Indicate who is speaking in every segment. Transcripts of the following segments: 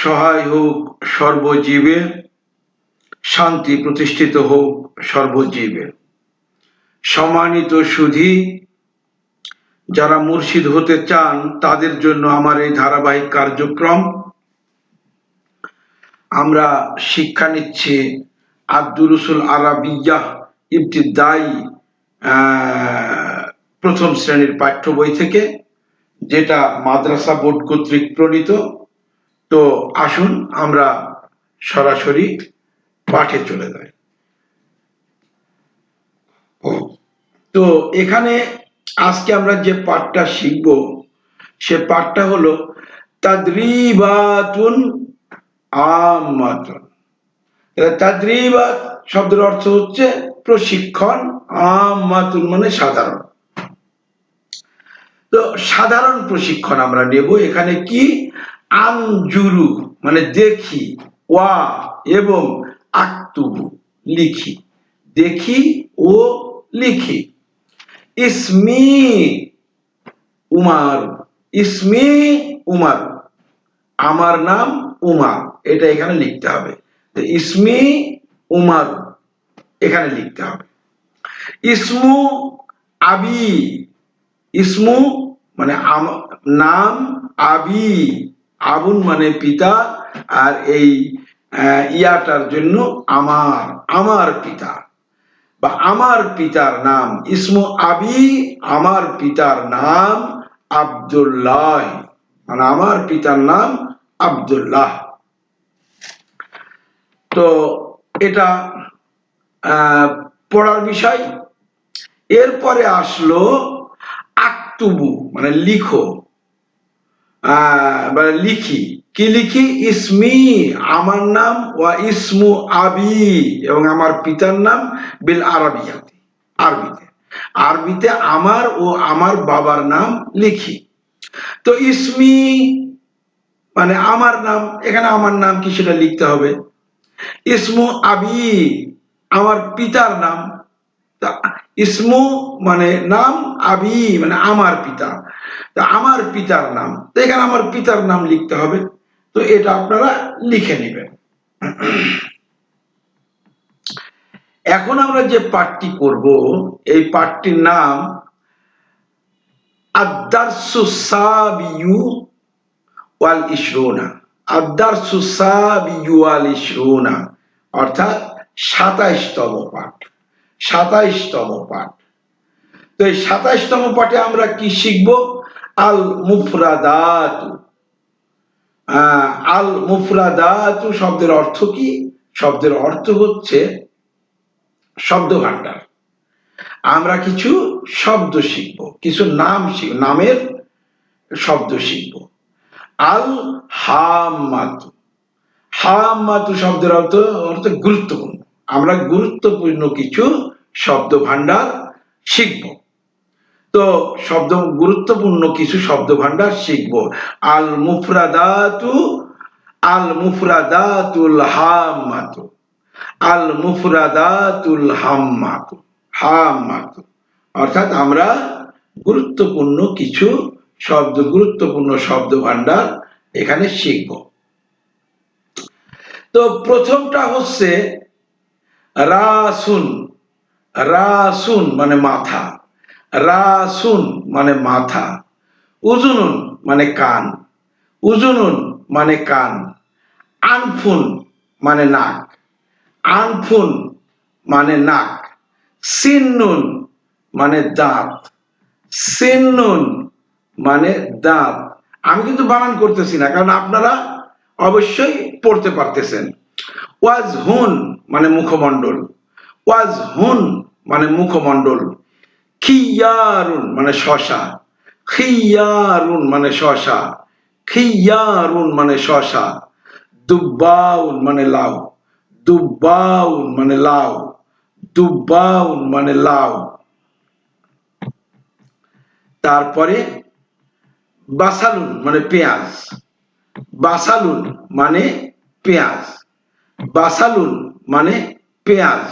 Speaker 1: সহায় হোক সর্বজীবে, শান্তি প্রতিষ্ঠিত হোক সর্বজীবে। সম্মানিত সুধী, যারা মুর্শিদ হতে চান তাদের জন্য আমার এই ধারাবাহিক কার্যক্রম। আমরা শিক্ষা নিচ্ছি আদ-দুরুসুল আরাবিয়্যাহ ইবতিদায়ী প্রথম শ্রেণীর পাঠ্য বই থেকে, যেটা মাদ্রাসা বোর্ড কর্তৃক প্রণীত। তো আসুন আমরা সরাসরি পাঠে চলে যাই। তো এখানে আজকে আমরা যে পাঠটা শিখব সে পাঠটা হলো তাদরিবাতুন আম্মাতুন। তাদরিবাত শব্দের অর্থ হচ্ছে প্রশিক্ষণ, আম্মাতুন মানে সাধারণ। তো সাধারণ প্রশিক্ষণ আমরা নেব। এখানে কি? আনজুরু মানে দেখি, ওয়া এবং আক্তুবু লিখি, দেখি ও লিখি। ইসমি উমার, ইসমি উমার, আমার নাম উমার, এটা এখানে লিখতে হবে। তো ইসমি উমার এখানে লিখতে হবে। ইসমু আবি, ইসমু মানে নাম, আবি আবুন মানে পিতা, আর এই ইয়াটার জন্য আমার, আমার পিতা বা আমার পিতার নাম। ইসমু আবি আমার পিতার নাম আব্দুল্লাহ, মানে আমার পিতার নাম আব্দুল্লাহ। তো এটা পড়ার বিষয়। এরপরে আসলো আক্তুবু মানে লিখো, মানে লিখি। কি লিখি? ইসমি আমার নাম, ওয়া ইসমু আবি এবং আমার পিতার নাম, বিল আরাবিয়াতি আরবিতে, আরবিতে আমার ও আমার বাবার নাম লিখি। তো ইসমি মানে আমার নাম, এখানে আমার নাম কি সেটা লিখতে হবে। ইসমু আবি আমার পিতার নাম, ইসমু মানে নাম, আবি মানে আমার পিতা, তা আমার পিতার নাম, তো এখানে আমার পিতার নাম লিখতে হবে। তো এটা আপনারা লিখে নেবেন। এখন আমরা যে পাঠটি করব এই পাঠটির নাম আদ-দারসুস সাবিউ ওয়াল ইশরুনা, আদ-দারসুস সাবিউ ওয়াল ইশরুনা অর্থাৎ ২৭তম পাঠ, ২৭তম পাঠ। তো এই ২৭তম পাঠে আমরা কি শিখব? আল মুফরাদাতু। আল মুফরাদাতু শব্দের অর্থ কি? শব্দের অর্থ হচ্ছে শব্দ ভান্ডার। আমরা কিছু শব্দ শিখব, কিছু নাম শিখব, নামের শব্দ শিখব। আল হাম্মাতু, হাম্মাতু শব্দের অর্থ গুরুত্বপূর্ণ। আমরা গুরুত্বপূর্ণ কিছু শব্দ ভান্ডার শিখব। তো গুরুত্বপূর্ণ কিছু শব্দ ভান্ডার শিখব। আল মুফরাদাতু, আল মুফরাদাতুল হাম্মাতু, আল মুফরাদাতুল হাম্মাতু, হাম্মাতু অর্থাৎ আমরা গুরুত্বপূর্ণ কিছু শব্দ, গুরুত্বপূর্ণ শব্দ ভান্ডার এখানে শিখব। তো প্রথমটা হচ্ছে রাসুন, রাসুন মানে মাথা, রাসুন মানে মাথা। উজুনুন মানে কান, উজুনুন মানে কান। আনফুন মানে নাক, আনফুন মানে নাক। সিন্নুন মানে দাঁত, সিন্নুন মানে দাঁত। আমি কিন্তু বানান করতেছি না, কারণ আপনারা অবশ্যই পড়তে পারতেছেন। ওয়াজহুন মানে মুখমণ্ডল, ওয়াজহুন মানে মুখমণ্ডল। খিয়ারুন মানে শশা, খিয়ারুন মানে শশা, খিয়ারুন মানে শশা। দুব্বাউন মানে লাউ, দুব্বাউন মানে লাউ, দুব্বাউন মানে লাউ। তারপরে বাসালুন মানে পেঁয়াজ, বাসালুন মানে পেঁয়াজ, বাসালুন মানে পেঁয়াজ।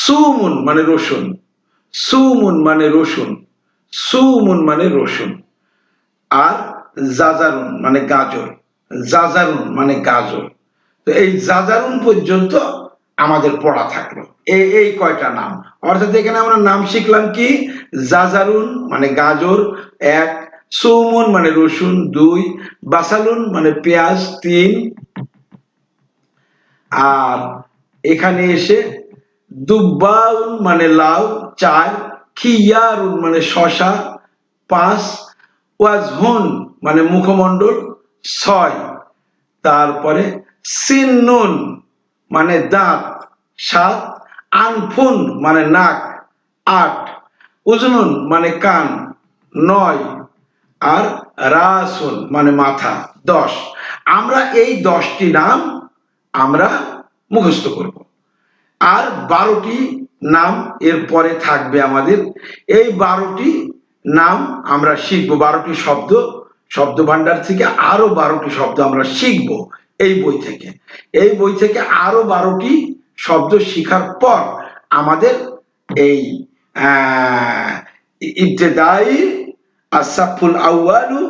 Speaker 1: সুমুন মানে রসুন, সুমুন মানে রসুন, সুমুন মানে রসুন। আর জাজারুন মানে গাজর, জাজারুন মানে গাজর। তো এই জাজারুন পর্যন্ত আমাদের পড়া থাকলো এই কয়টা নাম। অর্থাৎ এখানে আমরা নাম শিখলাম কি, জাজারুন মানে গাজর 1, সৌমুন মানে রসুন 2, বাসালুন মানে পেঁয়াজ 3, আর এখানে এসে দুব্বাউন মানে লাউ 4, খিয়ারুন মানে শশা 5, ওয়াজহুন মানে মুখমণ্ডল 6, তারপরে সিন্নুন মানে দাঁত 7, আনফুন মানে নাক 8, উজনুন মানে কান 9, আর রাসুন মানে মাথা 10। আমরা এই 10টি নাম আমরা মুখস্থ করব, আর 12টি নাম এর পরে থাকবে আমাদের। এই 12টি নাম আমরা শিখব, 12টি শব্দ, শব্দ ভান্ডার থেকে আরো 12টি শব্দ আমরা শিখব এই বই থেকে। এই বই থেকে আরো 12টি শব্দ শিখার পর আমাদের এই ইবতেদাই আসাফুল আউয়ালু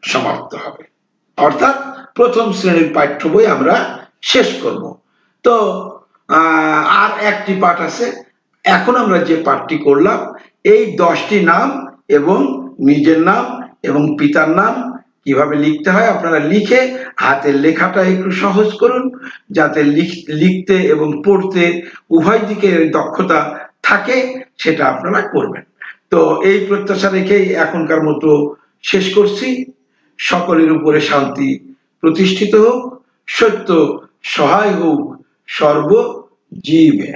Speaker 1: সমাপ্ত হবে, অর্থাৎ প্রথম শ্রেণীর পাঠ্য বই আমরা শেষ করব। তো আর একটি পাঠ আছে। এখন আমরা যে পাঠটি করলাম, এই 10টি নাম এবং নিজের নাম এবং পিতার নাম কিভাবে লিখতে হয় আপনারা লিখে হাতের লেখাটা একটু সহজ করুন, যাতে লিখতে এবং পড়তে উভয় দিকে দক্ষতা থাকে, সেটা আপনারা করবেন। তো এই প্রত্যাশা রেখেই এখনকার মতো শেষ করছি। সকলের উপরে শান্তি প্রতিষ্ঠিত হোক, সত্য সহায় হোক সর্বজীবে।